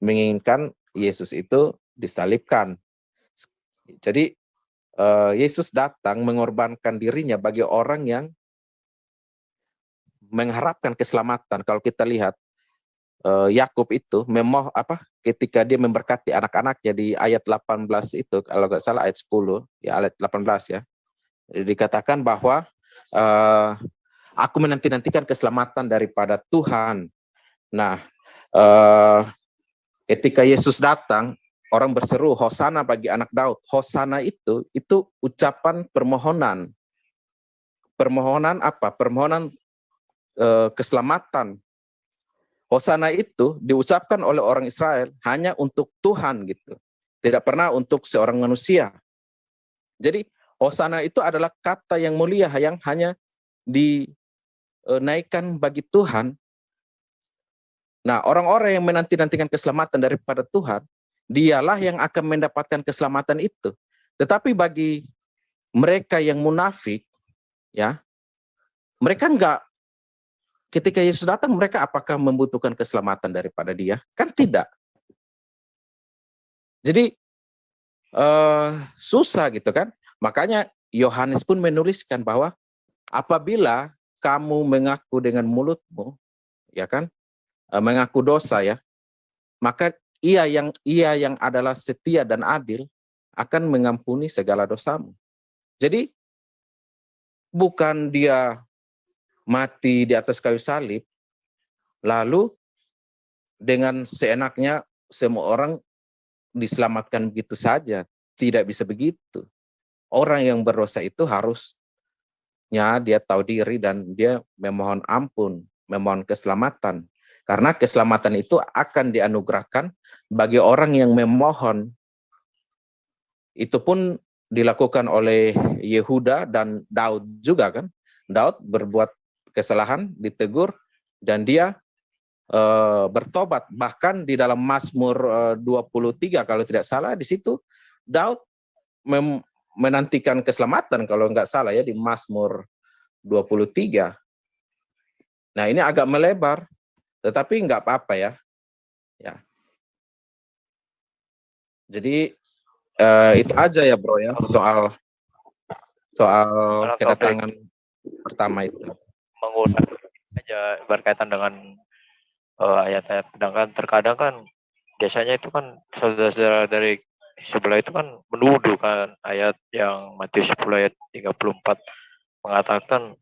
menginginkan Yesus itu disalibkan. Jadi Yesus datang mengorbankan dirinya bagi orang yang mengharapkan keselamatan. Kalau kita lihat Yakub itu ketika dia memberkati anak-anaknya di ayat 18 itu, kalau nggak salah ayat 10 ya, ayat 18 ya, dikatakan bahwa aku menanti-nantikan keselamatan daripada Tuhan. Nah, ketika Yesus datang, orang berseru Hosana bagi anak Daud. Hosana itu ucapan permohonan. Permohonan apa? Permohonan keselamatan. Hosana itu diucapkan oleh orang Israel hanya untuk Tuhan gitu. Tidak pernah untuk seorang manusia. Jadi Hosana itu adalah kata yang mulia yang hanya dinaikkan bagi Tuhan. Nah, orang-orang yang menanti-nantikan keselamatan daripada Tuhan, dialah yang akan mendapatkan keselamatan itu. Tetapi bagi mereka yang munafik, ya, mereka enggak. Ketika Yesus datang, mereka apakah membutuhkan keselamatan daripada dia? Kan tidak. Jadi susah gitu kan. Makanya Yohanes pun menuliskan bahwa apabila kamu mengaku dengan mulutmu, ya kan, mengaku dosa ya, maka ia yang adalah setia dan adil akan mengampuni segala dosamu. Jadi bukan dia mati di atas kayu salib, lalu dengan seenaknya semua orang diselamatkan begitu saja. Tidak bisa begitu. Orang yang berdosa itu harusnya dia tahu diri dan dia memohon ampun, memohon keselamatan. Karena keselamatan itu akan dianugerahkan bagi orang yang memohon. Itu pun dilakukan oleh Yehuda dan Daud juga kan. Daud berbuat kesalahan, ditegur, dan dia bertobat. Bahkan di dalam Mazmur 23 kalau tidak salah, di situ Daud menantikan keselamatan kalau nggak salah ya, di Mazmur 23. Nah ini agak melebar, tetapi nggak apa-apa ya. Jadi itu aja ya bro ya, soal kedatangan pertama itu. Mengulang aja berkaitan dengan ayat-ayat pedang kan, terkadang kan biasanya itu kan saudara-saudara dari sebelah itu kan menuduh kan ayat yang Matius 10 ayat 34 mengatakan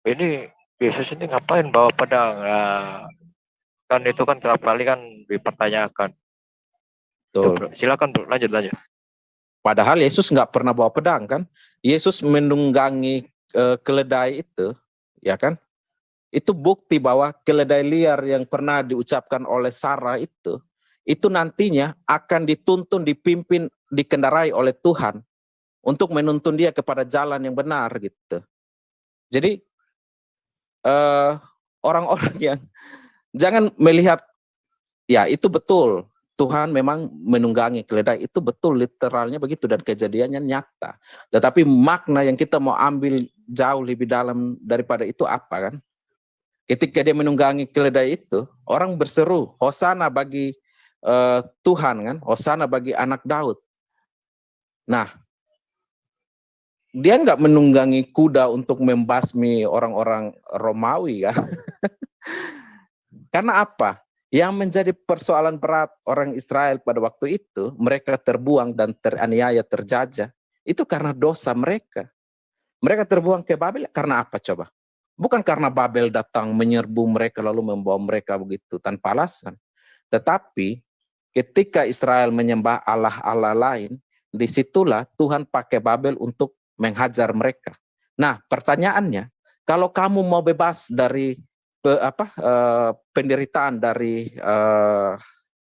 ini Yesus ini ngapain bawa pedang. Nah, kan itu kan kerap kali kan dipertanyakan. Tuh, bro. Silakan bro, lanjut. Padahal Yesus nggak pernah bawa pedang kan. Yesus menunggangi keledai itu, ya kan? Itu bukti bahwa keledai liar yang pernah diucapkan oleh Sarah itu nantinya akan dituntun, dipimpin, dikendarai oleh Tuhan untuk menuntun dia kepada jalan yang benar gitu. Jadi orang-orang yang jangan melihat, ya itu betul, Tuhan memang menunggangi keledai, itu betul literalnya begitu dan kejadiannya nyata. Tetapi makna yang kita mau ambil jauh lebih dalam daripada itu apa kan? Ketika dia menunggangi keledai itu, orang berseru, Hosana bagi Tuhan kan, Hosana bagi anak Daud. Nah, dia nggak menunggangi kuda untuk membasmi orang-orang Romawi kan. Karena apa? Yang menjadi persoalan berat orang Israel pada waktu itu, mereka terbuang dan teraniaya, terjajah, itu karena dosa mereka. Mereka terbuang ke Babel karena apa coba? Bukan karena Babel datang menyerbu mereka lalu membawa mereka begitu tanpa alasan. Tetapi ketika Israel menyembah Allah-Allah lain, disitulah Tuhan pakai Babel untuk menghajar mereka. Nah pertanyaannya, kalau kamu mau bebas dari penderitaan dari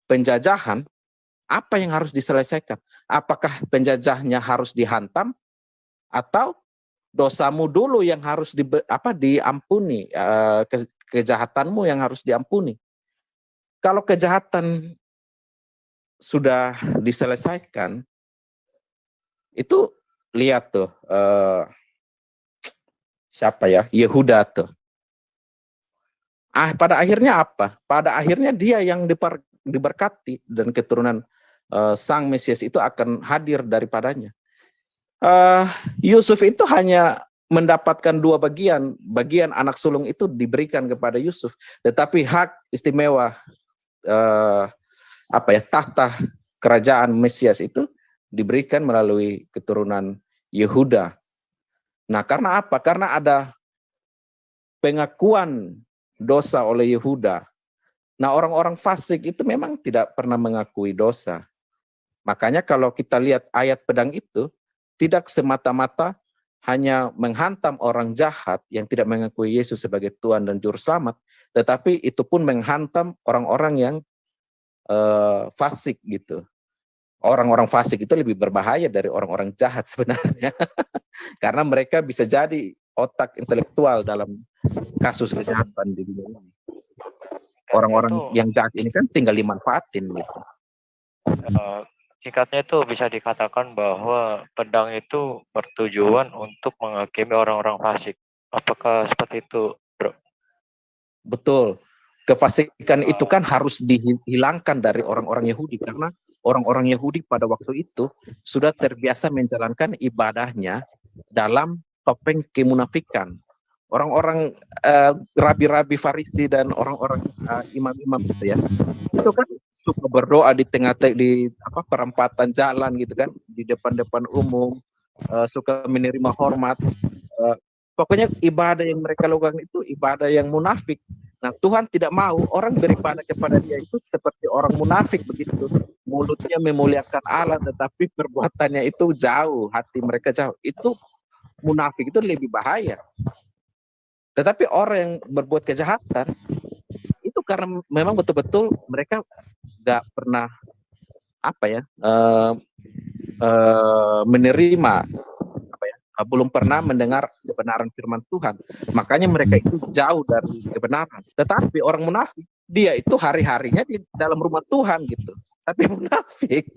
penjajahan, apa yang harus diselesaikan? Apakah penjajahnya harus dihantam atau dosamu dulu yang harus diampuni, kejahatanmu yang harus diampuni? Kalau kejahatan sudah diselesaikan, itu lihat tuh siapa ya, Yehuda tuh. Pada akhirnya apa? Pada akhirnya dia yang diberkati dan keturunan Sang Mesias itu akan hadir daripadanya. Yusuf itu hanya mendapatkan dua bagian. Bagian anak sulung itu diberikan kepada Yusuf, tetapi hak istimewa tahta kerajaan Mesias itu diberikan melalui keturunan Yehuda. Nah, karena apa? Karena ada pengakuan dosa oleh Yehuda. Nah, orang-orang fasik itu memang tidak pernah mengakui dosa. Makanya kalau kita lihat ayat pedang itu, tidak semata-mata hanya menghantam orang jahat yang tidak mengakui Yesus sebagai Tuhan dan Juru Selamat, tetapi itu pun menghantam orang-orang yang fasik gitu. Orang-orang fasik itu lebih berbahaya dari orang-orang jahat sebenarnya. Karena mereka bisa jadi otak intelektual dalam kasus kejahatan di dunia ini. Orang-orang yang jahat ini kan tinggal dimanfaatin gitu. Singkatnya itu bisa dikatakan bahwa pedang itu bertujuan untuk menghakimi orang-orang fasik. Apakah seperti itu, bro? Betul. Kefasikan itu kan harus dihilangkan dari orang-orang Yahudi, karena orang-orang Yahudi pada waktu itu sudah terbiasa menjalankan ibadahnya dalam topeng kemunafikan. Orang-orang rabi-rabi Farisi dan orang-orang imam-imam gitu ya, itu kan suka berdoa di tengah perempatan jalan gitu kan, di depan-depan umum, suka menerima hormat. Pokoknya ibadah yang mereka lakukan itu ibadah yang munafik. Nah, Tuhan tidak mau orang beribadah kepada Dia itu seperti orang munafik begitu. Mulutnya memuliakan Allah, tetapi perbuatannya itu jauh, hati mereka jauh. Itu munafik itu lebih bahaya. Tetapi orang yang berbuat kejahatan itu karena memang betul-betul mereka nggak pernah menerima belum pernah mendengar kebenaran firman Tuhan. Makanya mereka itu jauh dari kebenaran. Tetapi orang munafik, dia itu hari-harinya di dalam rumah Tuhan gitu. Tapi munafik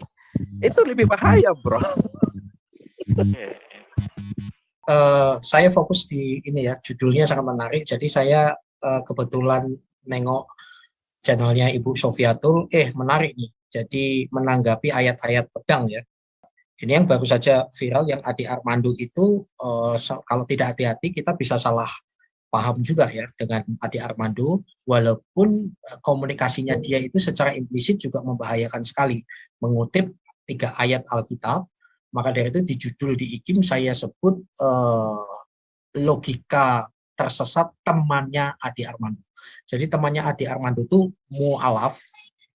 itu lebih bahaya, bro. Saya fokus di ini ya, judulnya sangat menarik. Jadi saya kebetulan nengok channelnya Ibu Sofiatul, menarik nih. Jadi menanggapi ayat-ayat pedang ya. Ini yang baru saja viral, yang Adi Armando itu, kalau tidak hati-hati kita bisa salah paham juga ya dengan Adi Armando, walaupun komunikasinya dia itu secara implisit juga membahayakan sekali. Mengutip 3 ayat Alkitab, maka dari itu di judul di IKIM saya sebut logika tersesat temannya Adi Armando. Jadi temannya Adi Armando itu mu'alaf,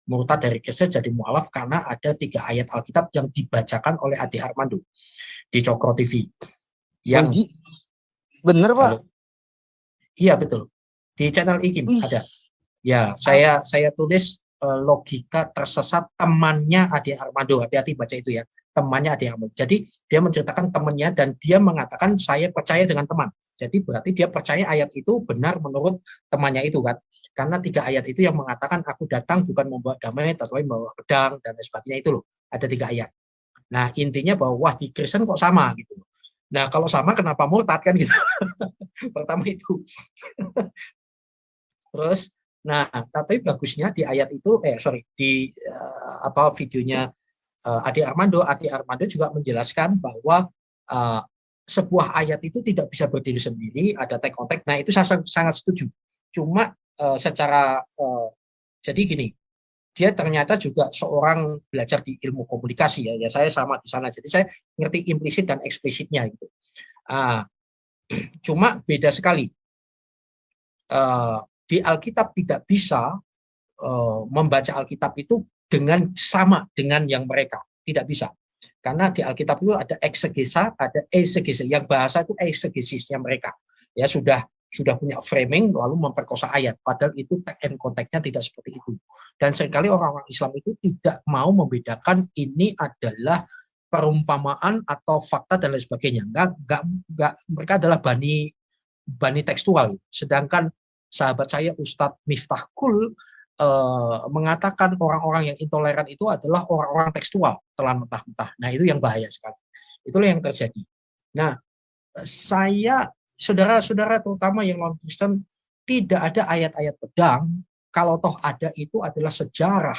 murtad dari Kristen jadi mu'alaf karena ada 3 ayat Alkitab yang dibacakan oleh Adi Armando di Cokro TV. Yang bener Pak? Iya betul. Di channel IKIM ada. Ya, saya tulis logika tersesat temannya Adi Armando. Hati-hati baca itu ya, temannya Adi Armando. Jadi dia menceritakan temannya dan dia mengatakan saya percaya dengan teman. Jadi berarti dia percaya ayat itu benar menurut temannya itu kan. Karena 3 ayat itu yang mengatakan aku datang bukan membawa damai, tetapi membawa pedang dan sebagainya itu loh. Ada 3 ayat. Nah intinya bahwa wah di Kristen kok sama gitu. Nah kalau sama kenapa murtad kan gitu. Pertama itu. Terus, nah tapi bagusnya di ayat itu, di videonya Adi Armando juga menjelaskan bahwa sebuah ayat itu tidak bisa berdiri sendiri, ada take on take. Nah itu saya sangat setuju. Cuma jadi gini, dia ternyata juga seorang belajar di ilmu komunikasi ya saya sama di sana, jadi saya ngerti implisit dan eksplisitnya gitu. Cuma beda sekali, di Alkitab tidak bisa membaca Alkitab itu sama dengan yang mereka, tidak bisa, karena di Alkitab itu ada eksegesa, ada esegesa, yang bahasa itu eksegesisnya mereka ya sudah punya framing lalu memperkosa ayat, padahal itu tag and context-nya tidak seperti itu. Dan seringkali orang-orang Islam itu tidak mau membedakan ini adalah perumpamaan atau fakta dan lain sebagainya. Enggak, mereka adalah bani tekstual. Sedangkan sahabat saya Ustadz Miftah Kul mengatakan orang-orang yang intoleran itu adalah orang-orang tekstual, telan mentah-mentah. Nah itu yang bahaya sekali. Itulah yang terjadi. Nah saudara-saudara terutama yang non-Kristen, tidak ada ayat-ayat pedang. Kalau toh ada, itu adalah sejarah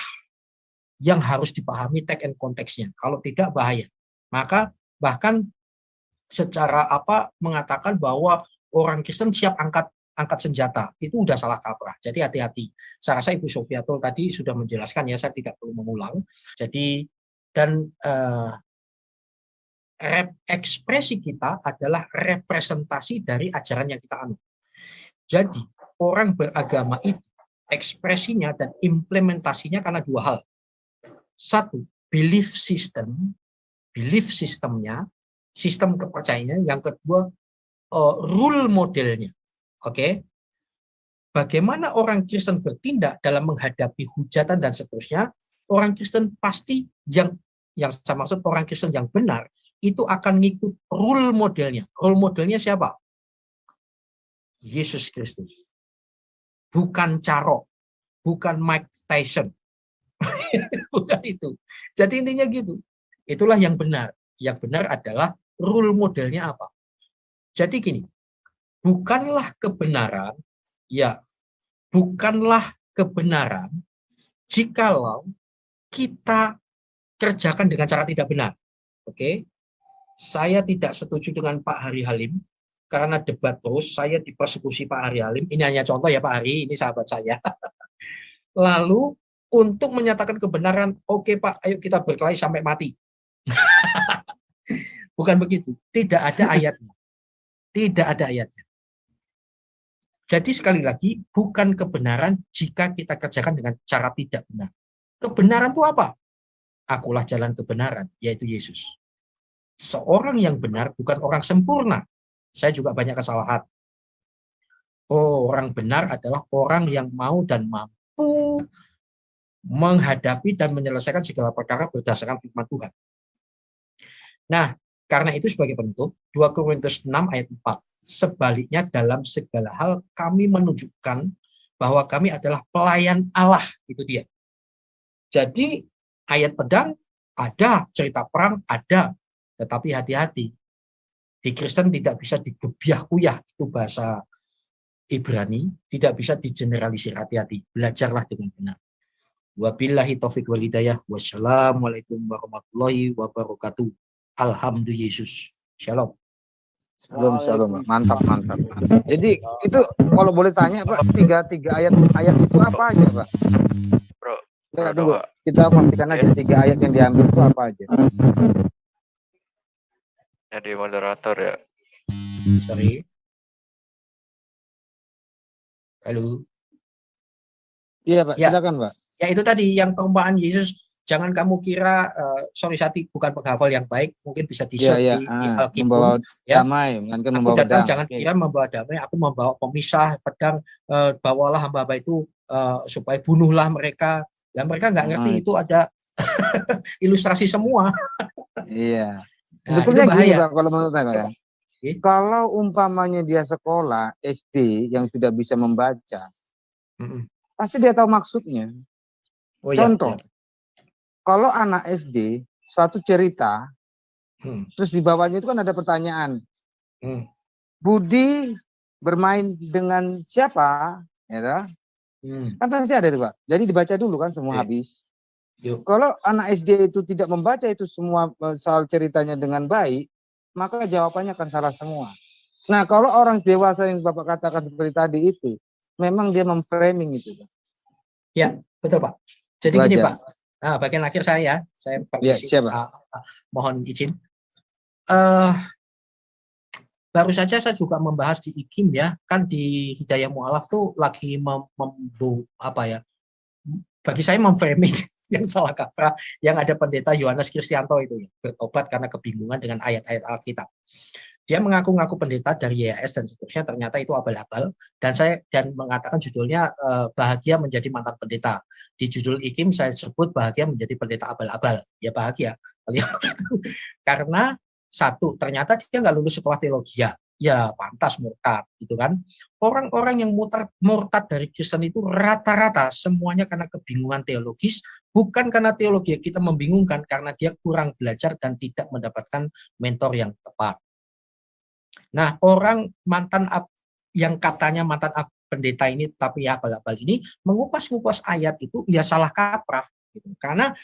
yang harus dipahami tag and konteksnya. Kalau tidak bahaya. Maka bahkan secara mengatakan bahwa orang Kristen siap angkat senjata, itu udah salah kaprah. Jadi hati-hati. Saya rasa Ibu Sofiatul tadi sudah menjelaskan ya, saya tidak perlu mengulang. Jadi dan ekspresi kita adalah representasi dari ajaran yang kita anut. Jadi orang beragama itu ekspresinya dan implementasinya karena 2 hal. 1, belief sistemnya, sistem kepercayaannya. Yang kedua, rule modelnya. Oke. Bagaimana orang Kristen bertindak dalam menghadapi hujatan dan seterusnya? Orang Kristen pasti yang saya maksud orang Kristen yang benar itu akan ngikut rule modelnya. Role modelnya siapa? Yesus Kristus. Bukan Carok, bukan Mike Tyson. Bukan itu. Jadi intinya gitu. Itulah yang benar. Yang benar adalah rule modelnya apa? Jadi gini, bukanlah kebenaran jikalau kita kerjakan dengan cara tidak benar. Oke. Saya tidak setuju dengan Pak Hari Halim karena debat terus, saya dipersekusi Pak Hari Halim. Ini hanya contoh ya Pak Hari, ini sahabat saya. Lalu untuk menyatakan kebenaran, oke Pak, ayo kita berkelahi sampai mati. Bukan begitu. Tidak ada ayatnya. Tidak ada ayatnya. Jadi sekali lagi, bukan kebenaran jika kita kerjakan dengan cara tidak benar. Kebenaran itu apa? Akulah jalan kebenaran, yaitu Yesus. Seorang yang benar bukan orang sempurna. Saya juga banyak kesalahan. Orang benar adalah orang yang mau dan mampu menghadapi dan menyelesaikan segala perkara berdasarkan firman Tuhan. Nah, karena itu sebagai penutup, 2 Korintus 6 ayat 4. Sebaliknya dalam segala hal kami menunjukkan bahwa kami adalah pelayan Allah. Itu dia. Jadi ayat pedang ada, cerita perang ada, tetapi hati-hati. Di Kristen tidak bisa digebiah-kuyah, itu bahasa Ibrani, tidak bisa digeneralisir, hati-hati. Belajarlah dengan benar. Wabillahi taufiq wal hidayah. Wassalamualaikum warahmatullahi wabarakatuh. Alhamdulillah Yesus. Shalom. Shalom. Mantap. Jadi itu kalau boleh tanya Pak, tiga ayat itu apa aja Pak? Bro, Tunggu. Kita pastikan aja 3 ayat yang diambil itu apa aja. Jadi moderator ya. Sorry. Halo. Iya Pak, Ya. silakan Pak. Ya itu tadi yang perumpamaan Yesus. Jangan kamu kira, sorry Sati, bukan penghafal yang baik, mungkin bisa di-search di Alkitab. Membawa Ya. damai, melainkan Aku membawa datang pedang. jangan kira membawa damai, aku membawa pemisah, pedang, bawalah hamba-hamba itu supaya bunuhlah mereka. Dan mereka nggak ngerti itu ada ilustrasi semua. Iya. Nah, Sebetulnya itu bahaya. gini Pak, kalau menurut saya Pak ya. Kalau umpamanya dia sekolah SD yang sudah bisa membaca, pasti dia tahu maksudnya. Contoh, kalau anak SD suatu cerita, terus di bawahnya itu kan ada pertanyaan. Budi bermain dengan siapa? Ya, kan pasti ada itu Pak. Jadi dibaca dulu kan semua habis. Kalau anak SD itu tidak membaca itu semua soal ceritanya dengan baik, maka jawabannya akan salah semua. Nah, kalau orang dewasa yang Bapak katakan seperti tadi itu, memang dia memframing itu Pak. Ya, betul Pak. Jadi gini Pak, bagian akhir saya permisi, mohon izin. Baru saja saya juga membahas di IKIM ya, kan di Hidayah Mu'alaf tuh lagi bagi saya memframing yang salah kaprah, yang ada pendeta Yohanes Kristianto itu ya, bertobat karena kebingungan dengan ayat-ayat Alkitab. Dia mengaku-ngaku pendeta dari YAS dan seterusnya, ternyata itu abal-abal, dan mengatakan judulnya bahagia menjadi mantan pendeta. Di judul IKIM saya sebut bahagia menjadi pendeta abal-abal. Ya bahagia. Karena satu, ternyata dia nggak lulus sekolah teologi ya pantas murtad gitu kan. Orang-orang yang murtad dari Kristen itu rata-rata semuanya karena kebingungan teologis, bukan karena teologi kita membingungkan, karena dia kurang belajar dan tidak mendapatkan mentor yang tepat. Nah, orang yang katanya mantan pendeta ini tapi abal-abal ini mengupas-ngupas ayat itu ya salah kaprah gitu. Karena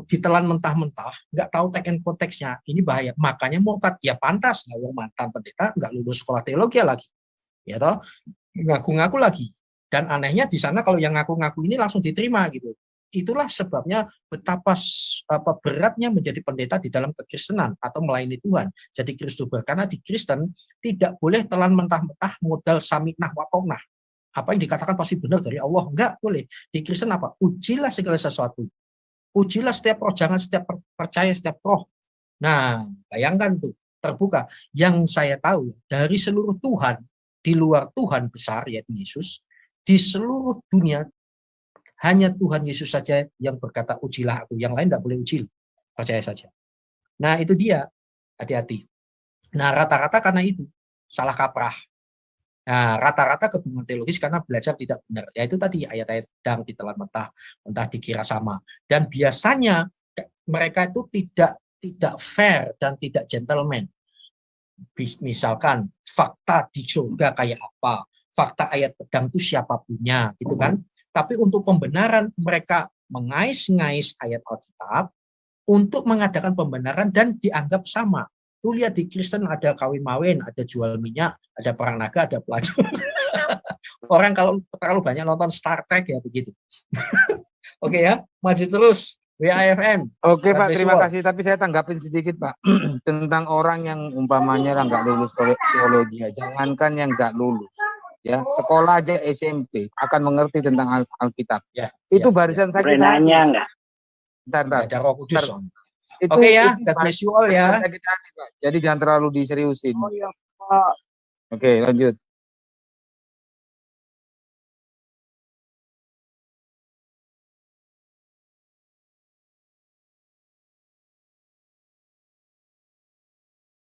ditelan mentah-mentah, nggak tahu teks and konteksnya, ini bahaya. Makanya murtad, ya pantas, nggak mantan pendeta, nggak lulus sekolah teologi lagi, ya toh, ngaku-ngaku lagi. Dan anehnya di sana kalau yang ngaku-ngaku ini langsung diterima gitu. Itulah sebabnya betapa beratnya menjadi pendeta di dalam kekristenan atau melayani Tuhan. Jadi Kristober, karena di Kristen tidak boleh telan mentah-mentah modal saminah watonah. Apa yang dikatakan pasti benar dari Allah, nggak boleh. Di Kristen apa? Ujilah segala sesuatu. Ujilah setiap roh, jangan setiap percaya setiap roh. Nah, bayangkan tuh, terbuka. Yang saya tahu, dari seluruh Tuhan, di luar Tuhan besar, yaitu Yesus, di seluruh dunia, hanya Tuhan Yesus saja yang berkata, ujilah aku. Yang lain tidak boleh uji, percaya saja. Nah, itu dia, hati-hati. Nah, rata-rata karena itu, salah kaprah. Nah, rata-rata kebingungan teologis karena belajar tidak benar. Ya itu tadi ayat-ayat sedang ditelan mentah dikira sama. Dan biasanya mereka itu tidak fair dan tidak gentleman. Misalkan fakta di surga kayak apa, fakta ayat pedang itu siapa punya, gitu kan. Tapi untuk pembenaran mereka mengais-ngais ayat Alkitab untuk mengadakan pembenaran dan dianggap sama. Tuh lihat di Kristen ada kawin-mawin, ada jual minyak, ada perang naga, ada pelacur. Orang kalau terlalu banyak nonton Star Trek ya begitu. Oke ya, maju terus. WAFM. Oke Pak, terima kasih. Tapi saya tanggapin sedikit Pak tentang orang yang umpamanya nggak lulus teologi. Jangankan yang nggak lulus, ya sekolah aja SMP akan mengerti tentang Alkitab. Ya, Itu ya, barisan sakit Boleh hati. nanya nggak? Bentar. Ada Roh Kudus. Itu, Oke ya, itu God bless you all ya. sakit hati, Pak. Jadi jangan terlalu diseriusin. Oh ya Pak. Oke, lanjut.